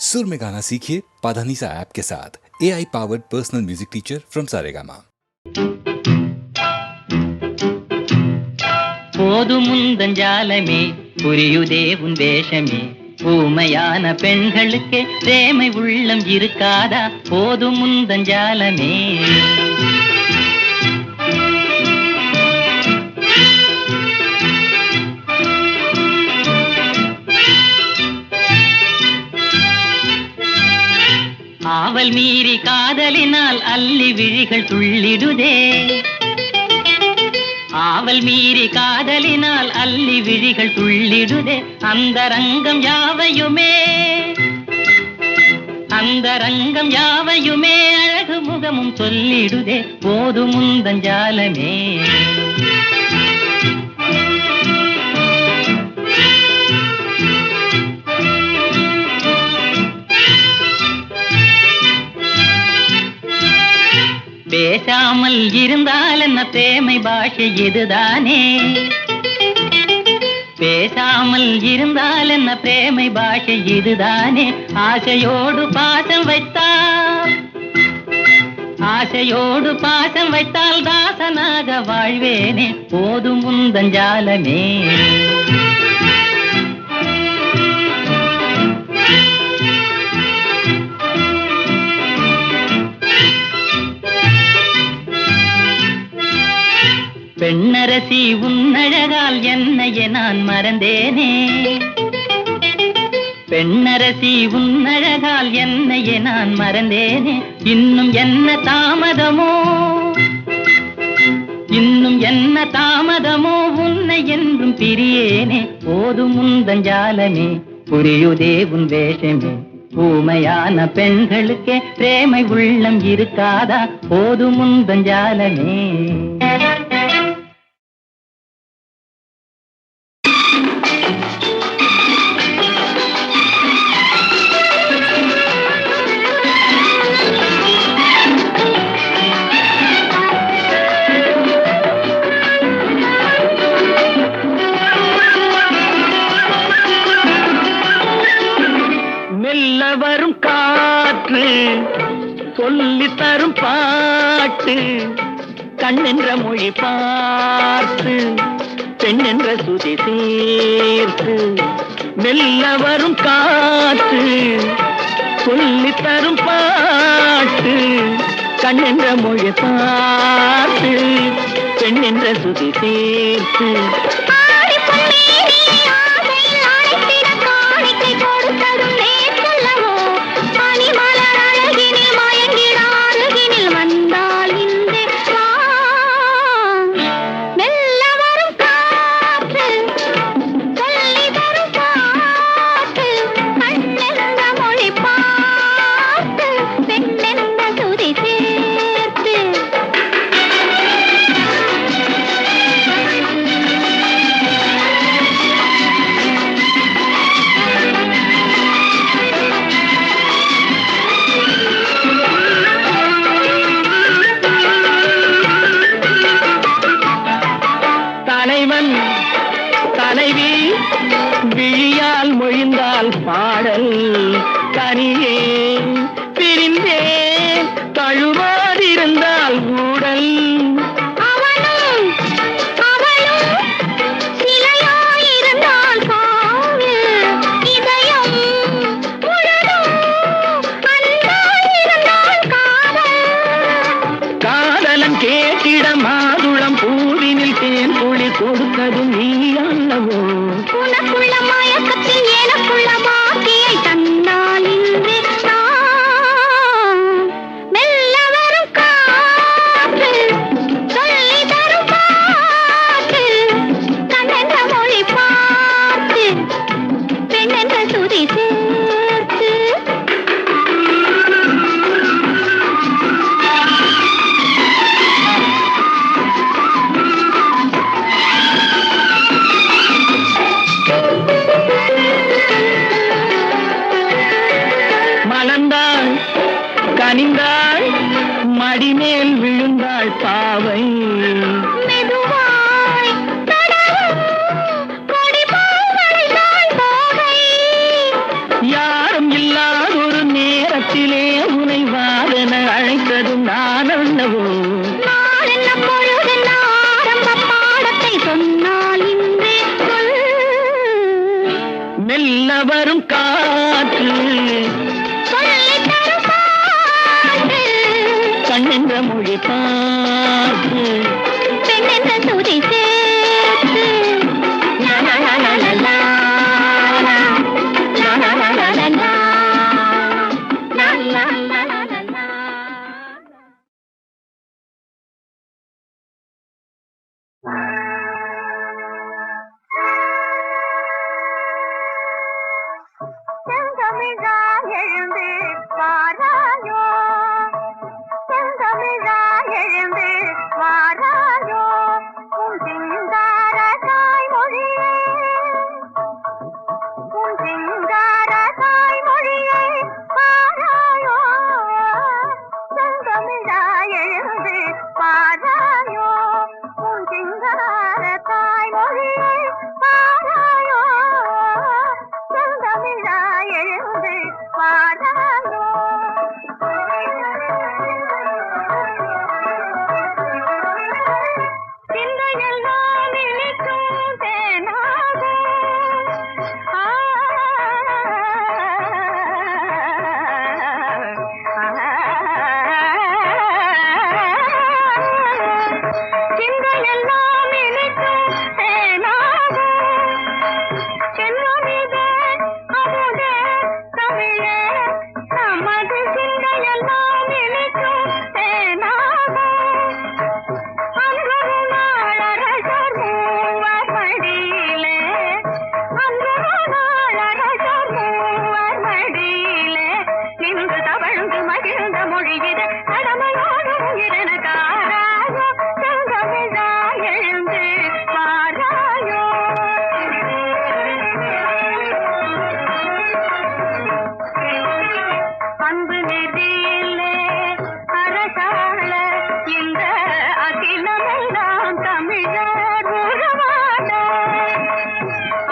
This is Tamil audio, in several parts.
सुर में गाना सीखिए पाधानीसा ऐप के साथ। AI powered personal music teacher from Saregama. போதுமுந்தஞ்சாலமே புரியுதே உன் வேஷமே ஊமையான பெண்களுக்கு பிரேமை உள்ளம் இருக்காதா போதுமுந்தஞ்சாலமே ஆவல் மீறி காதலினால் அல்லி விழிகள் துள்ளிடுதே ஆவல் மீறி காதலினால் அல்லி விழிகள் துள்ளிடுதே அந்தரங்கம் யாவையுமே அழகு முகமும் சொல்லிடுதே போதுமுந்தஞ்சாலமே பேசாமல் இருந்தால் என்ன பிரேமை பாஷை இதுதானே பேசாமல் இருந்தால் என்ன பிரேமை பாஷை இதுதானே ஆசையோடு பாசம் வைத்தால் தாசனாக வாழ்வேனே போதுமுந்தஞ்சாலமே பெண்ணரசி உன்னழகால் என்னையே நான் மறந்தேனே பெண்ணரசி உன்னழகால் என்னையே நான் மறந்தேனே இன்னும் என்ன தாமதமோ உன்னை என்றும் பிரியேனே போதுமுந்தஞ்சாலமே புரியுதே உன் வேஷமே ஊமையான பெண்களுக்கே பிரேமை உள்ளம் இருக்காதா போதுமுந்தஞ்சாலமே வரும் காற்று சொல்லி தரும் பாட்டு கண்ணென்ற மொழி பார்த்து பெண்ணென்ற சுதி சேர்த்து மெல்ல வரும் காற்று சொல்லி தரும் பாட்டு கண்ணென்ற மொழி பார்த்து பெண்ணென்ற சுதி சேர்த்து தலைவி விழியால் மொழிந்தால் பாடல் தனியே பிரிந்தே தழுவாதிருந்தால் ஊடல் காதலன் கேட்டிட மாதுளம் பூவினில் தேன் பொழி கொடுத்ததும் நீ அல்லவோ உனக்குள்ள மயக்கத்தில் எனக்குள்ள பாக்கியை தந்தால் இன்று மெல்ல வரும் காற்று சொல்லி தரும் பாட்டு கண்ணென்ற மொழி பார்த்து பெண்ணென்ற சுதி சேர்த்து கனிந்தாள் மடிமேல் விழுந்தாள் பாவை மெதுவாய் யாரும் இல்லாத வானத்திலே உனை வாதன அழைத்ததும் நான் அல்லவோ? நாள் என்ன பொழுது ஆரம்ப பாடத்தை சொன்னால் இன்றே சொல். மெல்ல வரும் காற்று சொல்லித் தரும் பாட்டு. கண்ணென்ற மொழி பார்த்து பெண்ணென்ற சுதி சேர்த்து. லா, லா, லா, லா, லா, லா. லா, லா, லா, லா, லா, லா. லா, லா, லா, லா, லா, லா. செந்தமிழாய் எழுந்து வாராயோ, செந்தமிழாய் எழுந்து வாராயோ, உன் சிங்கார தாய்மொழியே, உன் சிங்கார தாய்மொழியே வாராயோ, செந்தமிழாய் எழுந்து வாராயோ, உன் சிங்கார தாய்மொழியே வாராயோ, செந்தமிழாய் எழுந்து வாராயோ. சிந்தையெல்லாம் இனிக்கும் தேனாகும். சிந்தையெல்லாம் இனிக்கும் தேனாகும். செல்வமிதே அமுதே தமிழே, நமது சிந்தையெல்லாம் இனிக்கும் தேனாகும். அன்றொரு நாள் அரசர் மூவர் மடியிலே, அன்றொரு நாள் அரசர் மூவர் மடியிலே, நின்று தவழ்ந்து மகிழ்ந்த மொழியிட கடமையோடு உயிரெனக்காராயோ, செந்தமிழாய் எழுந்து வாராயோ. அன்பு நெறியிலே அரசாள இந்த அகிலமெல்லாம் தமிழர் உறவாட.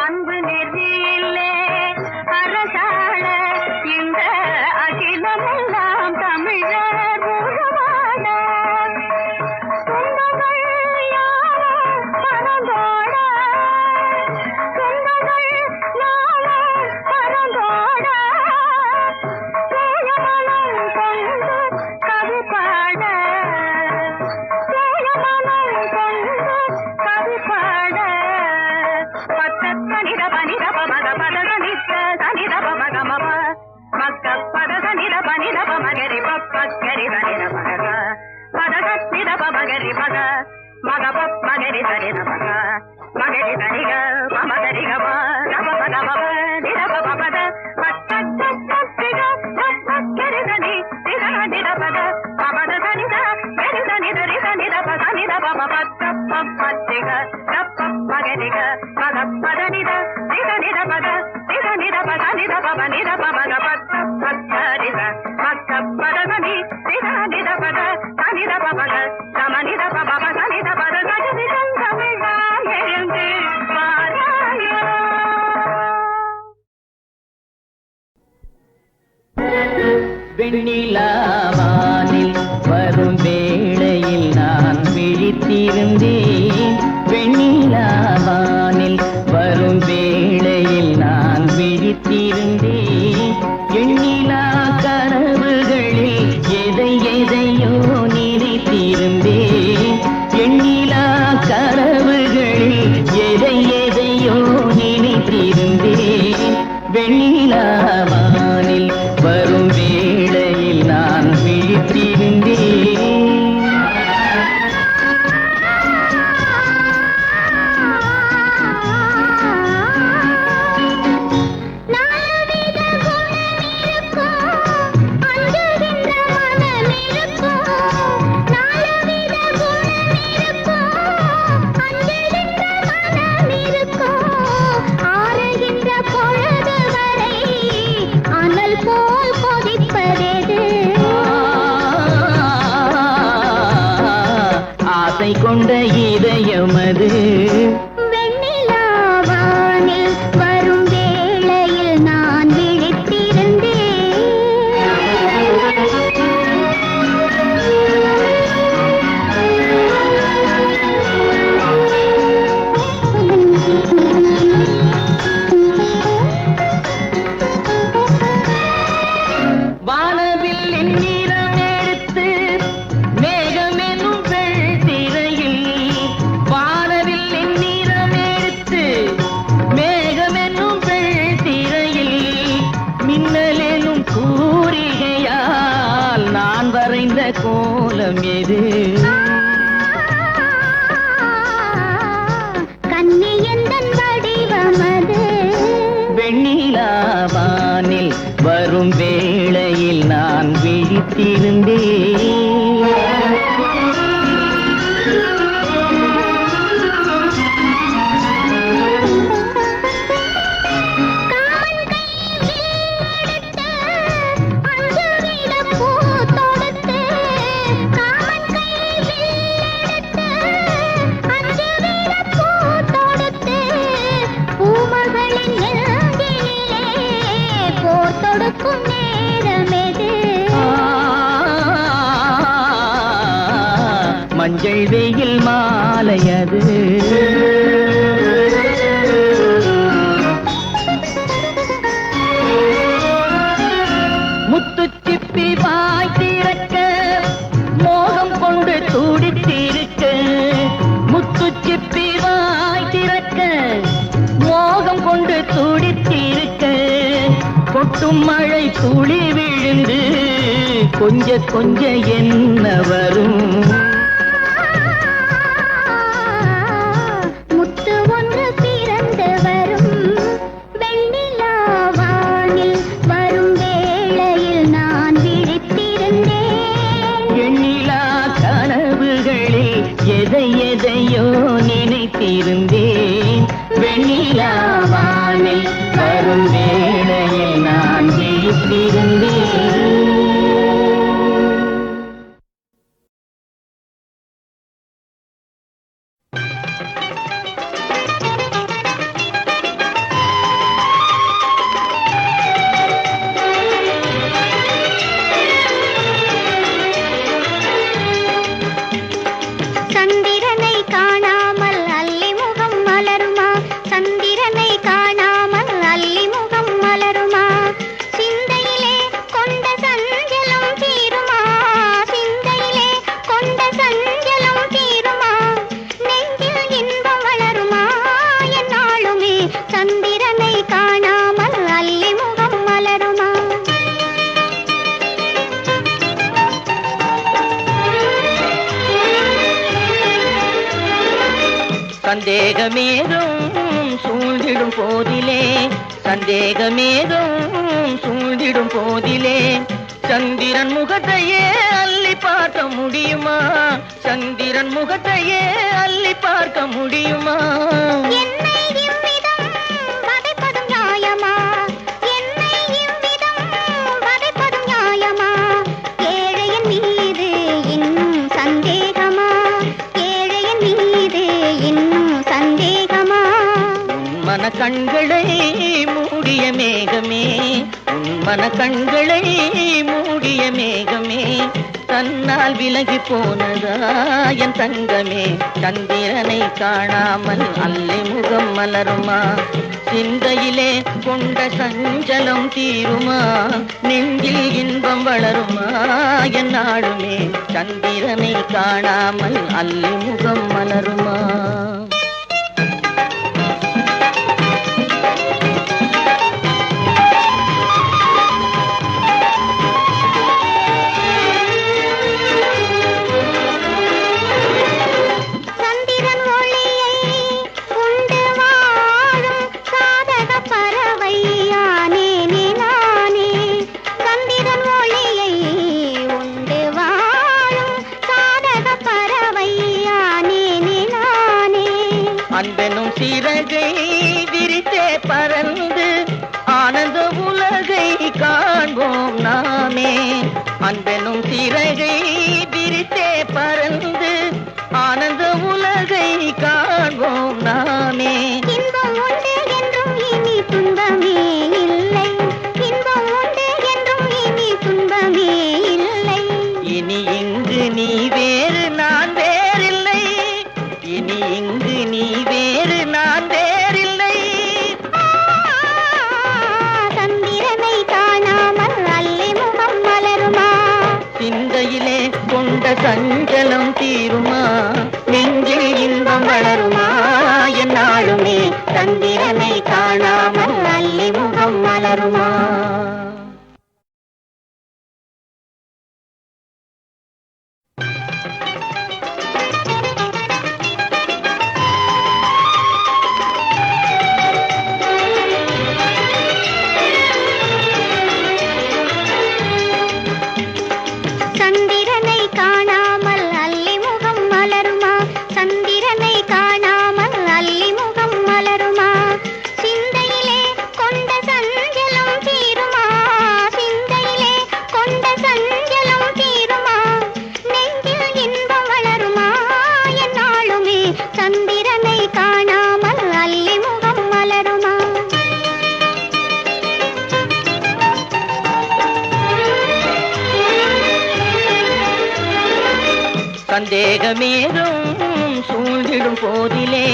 அன்பு நெறியிலே அரசாள இந்த அகிலமெல்லாம் தமிழர் உறவாட. துன்பங்கள் யாவும் பறந்தோட, துன்பங்கள் யாவும் பறந்தோட, தூயமனம் கொண்டு கவி பாட, தூயமனம் கொண்டு கவி பாட. பத்தனித பனித பமக பதக நித்த சனித பமக மப மக்க பதக நித பனித பமகரி பப்பக்கரி தனித பக பதக நித பமகரி பக மக பப்பகரி தனித பக மகரி தனிக பமகரிக ப நப பக மப நித பபத பத்தக்கரிக பப்பக்கரி தனி நித நித பக பபத தனித கரி தனித ரித நித பக நித பப பத்த பப்பத்திக நப்ப மகரிக மக பதனித நித நித பக நித நித பக நித பப நித பமக பத்த பத்தரித மக்க பதனி நித நித பக தனித பபக சம நித பப சனித பத கஜதி செந்தமிழாய் எழுந்து வாராயோ. வெண்ணிலாவானில் வரும் வேளையில் நான் விழித்திருந்தேன். வெண்ணிலாவானில் வரும் வேளையில் நான் விழித்திருந்தேன். எண்ணிலா கனவுகளில் எதை எதையோ நினைத்திருந்தேன். எண்ணிலா கனவுகளில் எதை எதையோ நினைத்திருந்தேன். வெண்ணிலாவானில் வரும் வேளையில் நான் விழித்திருந்தேன். வெண்ணிலேனும் கூறிகையால் நான் வரைந்த கோலம் எது? கண்ணி எந்தன் வடிவமது. வெண்ணிலாவானில் வரும் வேளையில் நான் விழித்திருந்தேன். மஞ்சள் வெயில் மாலையது. முத்துச்சிப்பி வாய் திறக்க மோகம் கொண்டு துடித்திருக்க. முத்துச்சிப்பி வாய் திறக்க மோகம் கொண்டு துடித்திருக்க. கொட்டும் மழை துளி விழுந்து கொஞ்ச கொஞ்ச என்ன வரும்? முத்து ஒன்று பிறந்து வரும். வெண்ணிலாவானில் வரும் வேளையில் நான் விழித்திருந்தேன். எண்ணிலா கனவுகளில் எதை எதையோ நினைத்திருந்தேன். வெண்ணிலாவானில் வரும் வேளையில் நான் விழித்திருந்தேன். சந்திரனை காணாமல் அல்லி முகம் மலருமா? சந்திரனை காணாமல் அல்லி முகம் மலருமா? சிந்தையிலே கொண்ட சஞ்சலம் தீருமா? சிந்தையிலே கொண்ட சஞ்சலம் தீருமா? நெஞ்சில் இன்பம் வளருமா? என்னாலுமே சந்திரனை காணாமல் அல்லி முகம் மலருமா? சந்தேகமேதும் சூழ்ந்திடும் போதிலே, சந்தேகமேதும் சூழ்ந்திடும் போதிலே, சந்திரன் முகத்தையே அள்ளி பார்க்க முடியுமா? சந்திரன் முகத்தையே அள்ளி பார்க்க முடியுமா? என்னை இவ்விதம் வதைப்பதும் நியாயமா? என்னை இவ்விதம் வதைப்பதும் நியாயமா? ஏழையின் மீது இன்னும் சந்தேகமா? ஏழையின் மீது இன்னும் சந்தேகமா? மன கண்களை மூடிய மேகமே, உன் மன கண்களை மூடிய மேகமே, தன்னால் விலகி போனதா என் தங்கமே? சந்திரனை காணாமல் அல்லி முகம் மலருமா? சிந்தையிலே கொண்ட சஞ்சலம் தீருமா? நெஞ்சில் இன்பம் வளருமா? என் நாடுமே சந்திரனை காணாமல் அல்லி முகம் மலருமா? சந்திரன் ஒளியை உண்டு வாழும் சாதக பறவை யானேனே நானே. சந்திரன் ஒளியை உண்டு வாழும் சாதக பறவை யானேனே நானே. அன்பெனும் சிறகை விரித்தே பறந்து ஆனந்த உலகை காண்போம் நாமே. அன்பெனும் சிறகை விரித்தே பறந்து ஆனந்த உலகை காண்போம் நாமே. இன்பம் உண்டு என்றும் இனி துன்பமே இல்லை. இன்பம் உண்டு என்றும் இனி துன்பமே இல்லை. இனி இங்கு நீ வேறு நான் வேறில்லை. இனி இங்கு நீ வேறு நான் வேறில்லை. சந்திரனை காணாமல் அல்லி முகம் மலருமா? சிந்தையிலே கொண்ட சஞ்சலம் தீருமா? நெஞ்சில் இன்பம் வளருமா? என்னாலுமே சந்திரனை காணாமல் அல்லி முகம் மலருமா? சந்தேகமேதும் சூழ்ந்திடும் போதிலே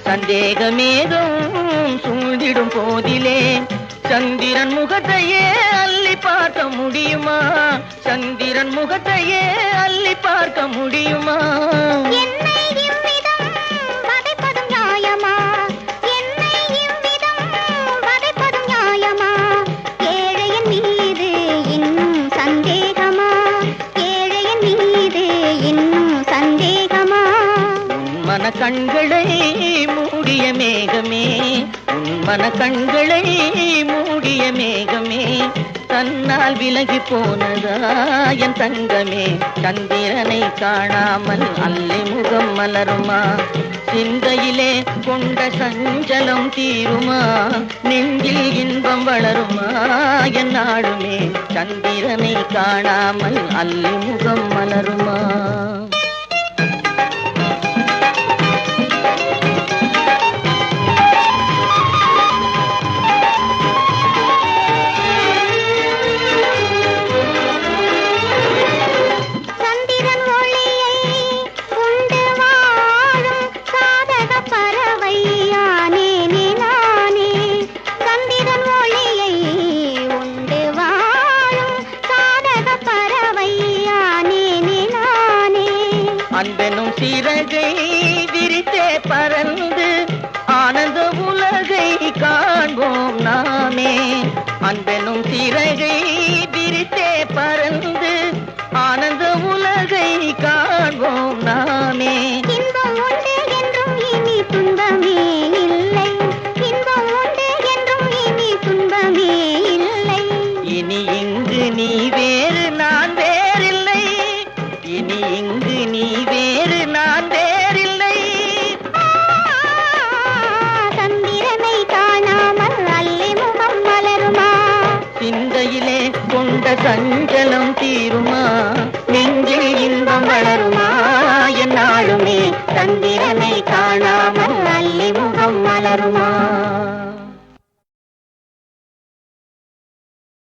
சந்தேகமேதும் சூழ்ந்திடும் போதிலே சந்திரன் முகத்தையே அள்ளி பார்க்க முடியுமா சந்திரன் முகத்தையே அள்ளி பார்க்க முடியுமா என்னை இவ்விதம் வதைப்பதும் நியாயமா என்னை இவ்விதம் வதைப்பதும் நியாயமா ஏழையின் மீது இன்னும் சந்தேகமா ஏழையின் மீது இன்னும் சந்தேகமா மன கண்களை மூடிய மேகமே உன் மன கண்களை மூடிய மேகமே தன்னால் விலகி போனதா என் தங்கமே சந்திரனை காணாமல் அல்லி முகம் மலருமா சிந்தையிலே கொண்ட சஞ்சலம் தீருமா நெஞ்சில் இன்பம் வளருமா என் நாளுமே சந்திரனை காணாமல் அல்லி முகம் மலருமா அன்பெனும் சிறகை விரித்தே பறந்து ஆனந்த உலகை காண்போம் நாமே அன்பெனும் சிறகை விரித்தே பறந்து ஆனந்த உலகை காண்போம் நாமே இன்பம் உண்டு என்றும் இனி துன்பமே இல்லை இன்பம் உண்டு என்றும் இனி துன்பமே இல்லை இனி இங்கு நீ வேறு நான் வேறில்லை இனி இங்கு நீ வேறு நான் வேறில்லை சந்திரனை காணாமல் அல்லி முகம் மலருமா சிந்தையிலே கொண்ட சஞ்சலம் தீரும்